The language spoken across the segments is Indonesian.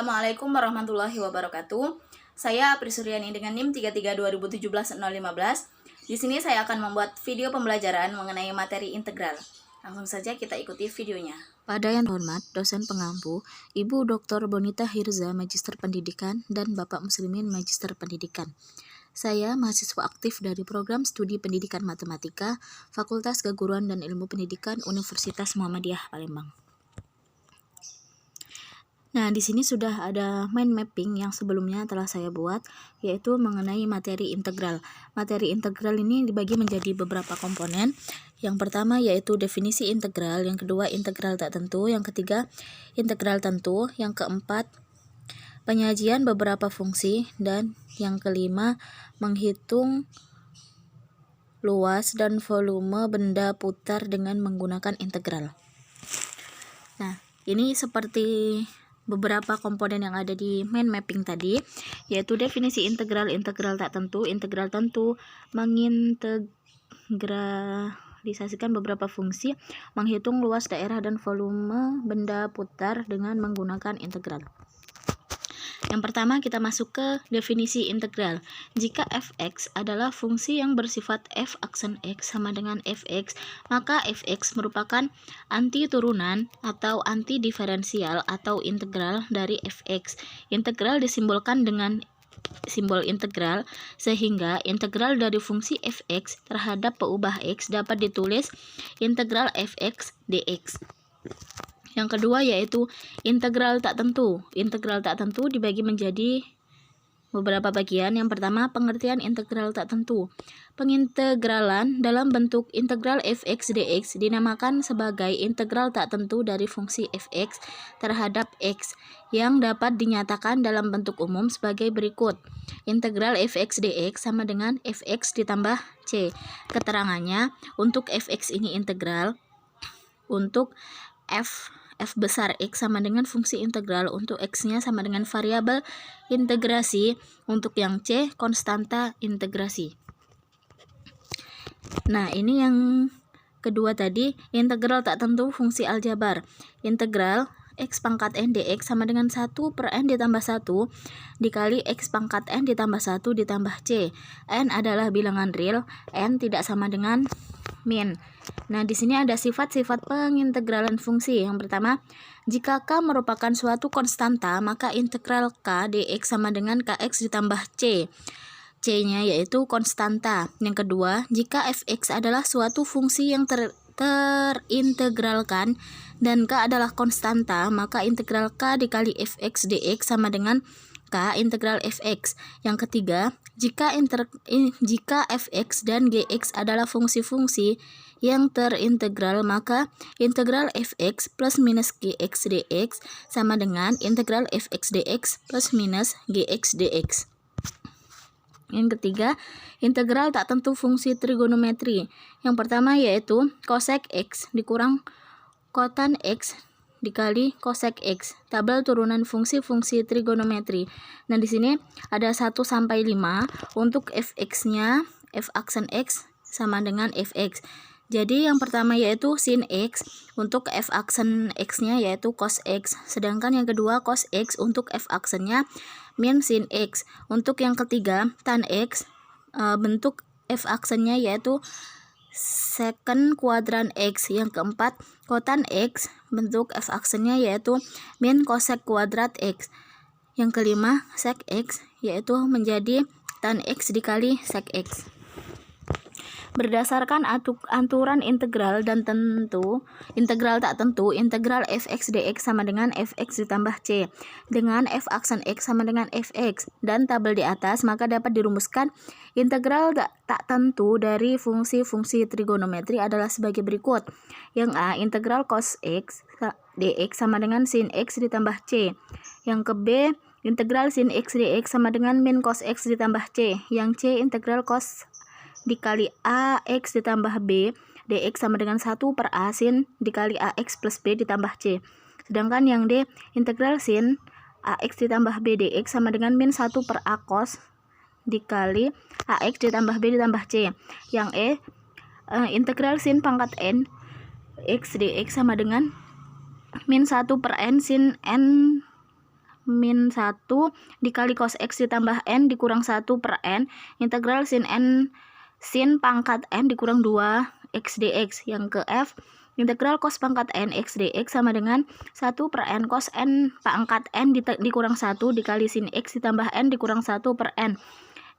Assalamualaikum warahmatullahi wabarakatuh. Saya Apri Suryani dengan NIM 332017-015. Di sini saya akan membuat video pembelajaran mengenai materi integral. Langsung saja kita ikuti videonya. Pada yang hormat, dosen pengampu, Ibu Dr. Bonita Hirza, Magister Pendidikan, dan Bapak Muslimin, Magister Pendidikan. Saya mahasiswa aktif dari Program Studi Pendidikan Matematika, Fakultas Keguruan dan Ilmu Pendidikan, Universitas Muhammadiyah Palembang. Nah, di sini sudah ada mind mapping yang sebelumnya telah saya buat, yaitu mengenai materi integral. Materi integral ini dibagi menjadi beberapa komponen. Yang pertama yaitu definisi integral, yang kedua integral tak tentu, yang ketiga integral tentu, yang keempat penyajian beberapa fungsi, dan yang kelima menghitung luas dan volume benda putar dengan menggunakan integral. Nah, ini seperti beberapa komponen yang ada di mind mapping tadi, yaitu definisi integral, integral tak tentu, integral tentu, mengintegralisasikan beberapa fungsi, menghitung luas daerah dan volume benda putar dengan menggunakan integral. Yang pertama kita masuk ke definisi integral. Jika fx adalah fungsi yang bersifat f aksen x sama dengan fx, maka fx merupakan anti turunan atau anti diferensial atau integral dari fx. Integral disimbolkan dengan simbol integral, sehingga integral dari fungsi fx terhadap peubah x dapat ditulis integral fx dx. Yang kedua yaitu integral tak tentu. Integral tak tentu dibagi menjadi beberapa bagian. Yang pertama, pengertian integral tak tentu. Pengintegralan dalam bentuk integral fx dx dinamakan sebagai integral tak tentu dari fungsi fx terhadap x, yang dapat dinyatakan dalam bentuk umum sebagai berikut. Integral fx dx sama dengan fx ditambah c. Keterangannya, untuk fx ini integral, untuk f besar x sama dengan fungsi integral, untuk x-nya sama dengan variabel integrasi, untuk yang c konstanta integrasi. Nah, ini yang kedua tadi, integral tak tentu fungsi aljabar. Integral x pangkat n dx sama dengan 1 per n ditambah 1 dikali x pangkat n ditambah 1 ditambah c. N adalah bilangan real, n tidak sama dengan min. Nah, di sini ada sifat-sifat pengintegralan fungsi. Yang pertama, jika k merupakan suatu konstanta, maka integral k dx sama dengan kx ditambah c. C-nya yaitu konstanta. Yang kedua, jika fx adalah suatu fungsi yang terintegralkan dan k adalah konstanta, maka integral k dikali fx dx sama dengan k integral fx. Yang ketiga, jika fx dan gx adalah fungsi-fungsi yang terintegral, maka integral fx plus minus gx dx sama dengan integral fx dx plus minus gx dx. Yang ketiga, integral tak tentu fungsi trigonometri. Yang pertama yaitu cosec x dikurang kotan x dikali cosec x. Tabel turunan fungsi-fungsi trigonometri. Nah, di sini ada 1 sampai 5. Untuk fx-nya, f aksen x sama dengan fx. Jadi yang pertama yaitu sin x, untuk f aksen x-nya yaitu cos x. Sedangkan yang kedua cos x, untuk f aksennya min sin x. Untuk yang ketiga tan x, bentuk f aksennya yaitu secant kuadran x. Yang keempat kotan x, bentuk f aksennya yaitu min cosec kuadrat x. Yang kelima sec x, yaitu menjadi tan x dikali sec x. Berdasarkan aturan integral dan tentu, integral tak tentu, integral fx dx sama dengan fx ditambah c dengan f aksen x sama dengan fx, dan tabel di atas, maka dapat dirumuskan integral tak tentu dari fungsi-fungsi trigonometri adalah sebagai berikut. Yang A, integral cos x dx sama dengan sin x ditambah c. Yang ke B, integral sin x dx sama dengan min cos x ditambah c. Yang C, integral cos dikali ax ditambah b dx sama dengan 1 per a sin dikali ax plus b ditambah c. Sedangkan yang D, integral sin ax ditambah b dx sama dengan min 1 per a cos dikali ax ditambah b ditambah c. Yang E, integral sin pangkat n x dx sama dengan min 1 per n sin n min 1 dikali cos X ditambah N dikurang 1 per N, integral sin pangkat N dikurang 2 X dx. Yang ke F, integral cos pangkat N X dx sama dengan 1 per N cos N pangkat N dikurang 1 dikali sin X ditambah N dikurang 1 per N,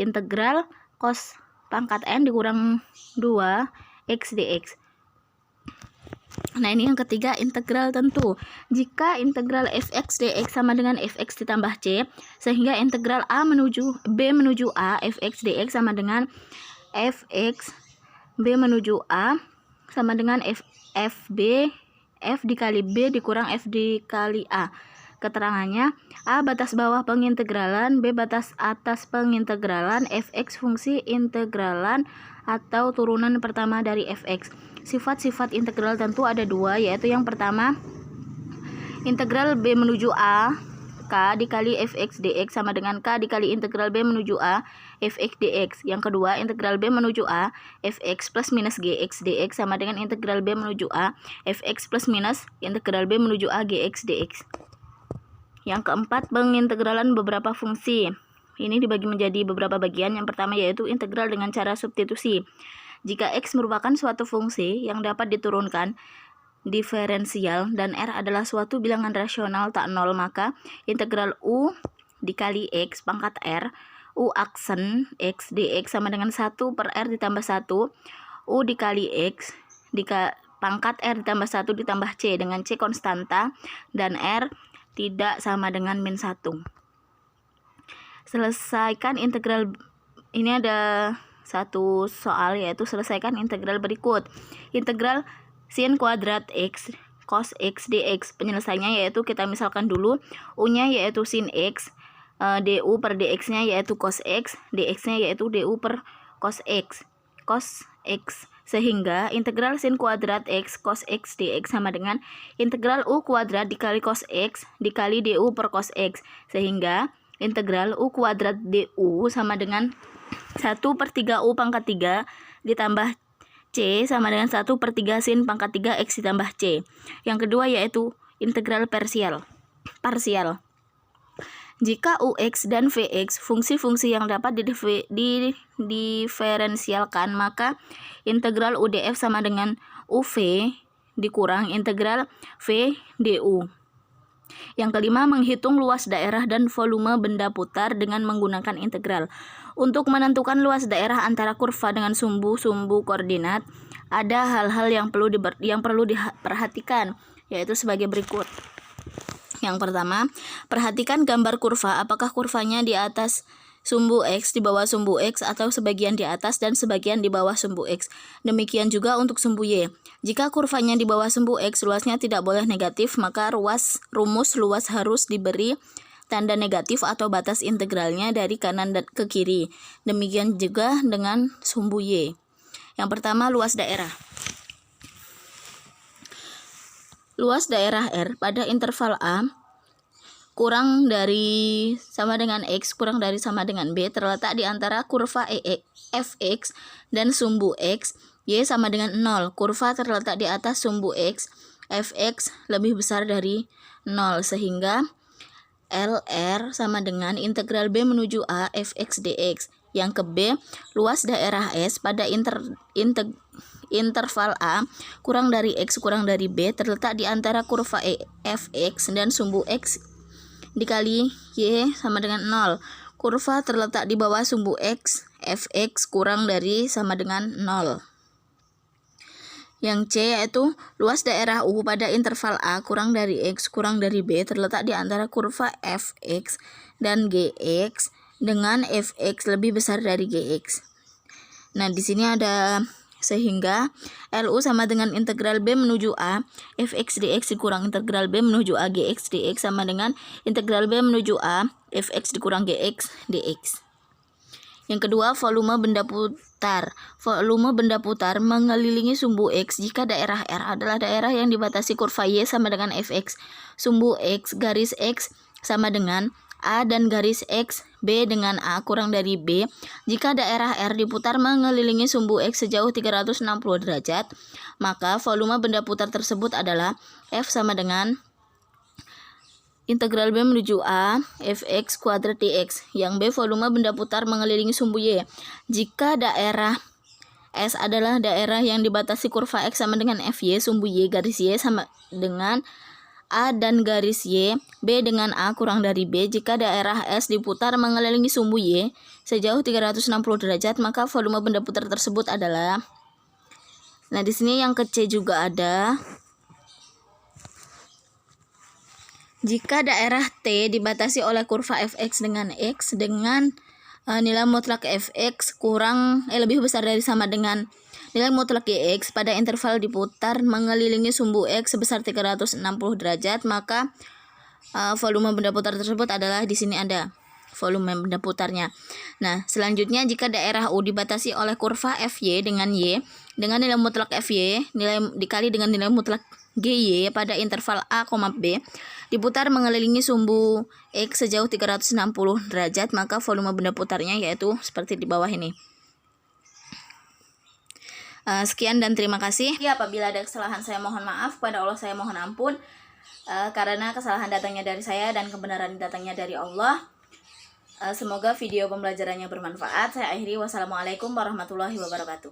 integral cos pangkat N dikurang 2 X dx. Nah, ini yang ketiga, integral tentu. Jika integral fx dx sama dengan fx ditambah c, sehingga integral b menuju a fx dx sama dengan fx b menuju a sama dengan f dikali b dikurang f dikali a. Keterangannya, a batas bawah pengintegralan, b batas atas pengintegralan, fx fungsi integralan atau turunan pertama dari fx. Sifat-sifat integral tentu ada dua, yaitu yang pertama, integral b menuju a k dikali fx dx sama dengan k dikali integral b menuju a fx dx. Yang kedua, integral b menuju a fx plus minus gx dx sama dengan integral b menuju a fx plus minus integral b menuju a gx dx. Yang keempat, pengintegralan beberapa fungsi. Ini dibagi menjadi beberapa bagian. Yang pertama yaitu integral dengan cara substitusi. Jika X merupakan suatu fungsi yang dapat diturunkan diferensial dan R adalah suatu bilangan rasional tak nol, maka integral U dikali X pangkat R, U aksen X dx sama dengan 1 per R ditambah 1, U dikali X pangkat R ditambah 1 ditambah C dengan C konstanta dan R tidak sama dengan min 1. Selesaikan integral. Ini ada satu soal, yaitu selesaikan integral berikut. Integral sin kuadrat X cos X dx. Penyelesaiannya yaitu kita misalkan dulu U-nya yaitu sin X, du per dx-nya yaitu cos X, dx-nya yaitu du per cos X. Sehingga integral sin kuadrat X cos X dx sama dengan integral U kuadrat dikali cos X dikali du per cos X. Sehingga integral U kuadrat du sama dengan 1 per 3 U pangkat 3 ditambah C sama dengan 1 per 3 sin pangkat 3 X ditambah C. Yang kedua yaitu integral parsial. Jika UX dan VX fungsi-fungsi yang dapat diferensialkan, maka integral UDF sama dengan UV dikurang integral V du. Yang kelima, menghitung luas daerah dan volume benda putar dengan menggunakan integral. Untuk menentukan luas daerah antara kurva dengan sumbu-sumbu koordinat, ada hal-hal yang perlu diperhatikan, yaitu sebagai berikut. Yang pertama, perhatikan gambar kurva, apakah kurvanya di atas sumbu X, di bawah sumbu X, atau sebagian di atas dan sebagian di bawah sumbu X. Demikian juga untuk sumbu Y. Jika kurvanya di bawah sumbu X, luasnya tidak boleh negatif, maka rumus luas harus diberi tanda negatif atau batas integralnya dari kanan ke kiri. Demikian juga dengan sumbu Y. Yang pertama, luas daerah. Luas daerah R pada interval A kurang dari sama dengan X kurang dari sama dengan B terletak di antara kurva fx dan sumbu X. Y sama dengan 0. Kurva terletak di atas sumbu X. Fx lebih besar dari 0 sehingga LR sama dengan integral B menuju A fx dx. Yang ke B, luas daerah S pada interval A kurang dari X kurang dari B terletak di antara kurva fx dan sumbu X dikali Y sama dengan 0. Kurva terletak di bawah sumbu X, fx kurang dari sama dengan 0. Yang C yaitu luas daerah U pada interval A kurang dari X kurang dari B terletak di antara kurva fx dan gx dengan fx lebih besar dari gx. Nah, di sini ada sehingga LU sama dengan integral B menuju A fx dx dikurang integral B menuju A gx dx sama dengan integral B menuju A fx dikurang gx dx. Yang kedua, volume benda putar. Volume benda putar mengelilingi sumbu X jika daerah R adalah daerah yang dibatasi kurva Y sama dengan fx. Sumbu X garis X sama dengan A dan garis X, B dengan A kurang dari B. Jika daerah R diputar mengelilingi sumbu X sejauh 360 derajat, maka volume benda putar tersebut adalah F sama dengan Integral B menuju A, fx kuadrat dx. Yang B volume benda putar mengelilingi sumbu Y. Jika daerah S adalah daerah yang dibatasi kurva X sama dengan FY, sumbu Y garis Y sama dengan A dan garis Y, B dengan A kurang dari B. Jika daerah S diputar mengelilingi sumbu Y sejauh 360 derajat, maka volume benda putar tersebut adalah. Nah, di sini yang ke C juga ada. Jika daerah T dibatasi oleh kurva fx dengan X dengan nilai mutlak fx lebih besar dari sama dengan nilai mutlak gx pada interval diputar mengelilingi sumbu X sebesar 360 derajat, maka volume benda putar tersebut adalah, di sini ada volume benda putarnya. Nah, selanjutnya jika daerah U dibatasi oleh kurva fy dengan Y dengan nilai mutlak fy dikali dengan nilai mutlak gy pada interval a, b diputar mengelilingi sumbu X sejauh 360 derajat, maka volume benda putarnya yaitu seperti di bawah ini. Sekian dan terima kasih. Ya, apabila ada kesalahan saya mohon maaf, kepada Allah saya mohon ampun, karena kesalahan datangnya dari saya dan kebenaran datangnya dari Allah. Semoga video pembelajarannya bermanfaat. Saya akhiri, wassalamualaikum warahmatullahi wabarakatuh.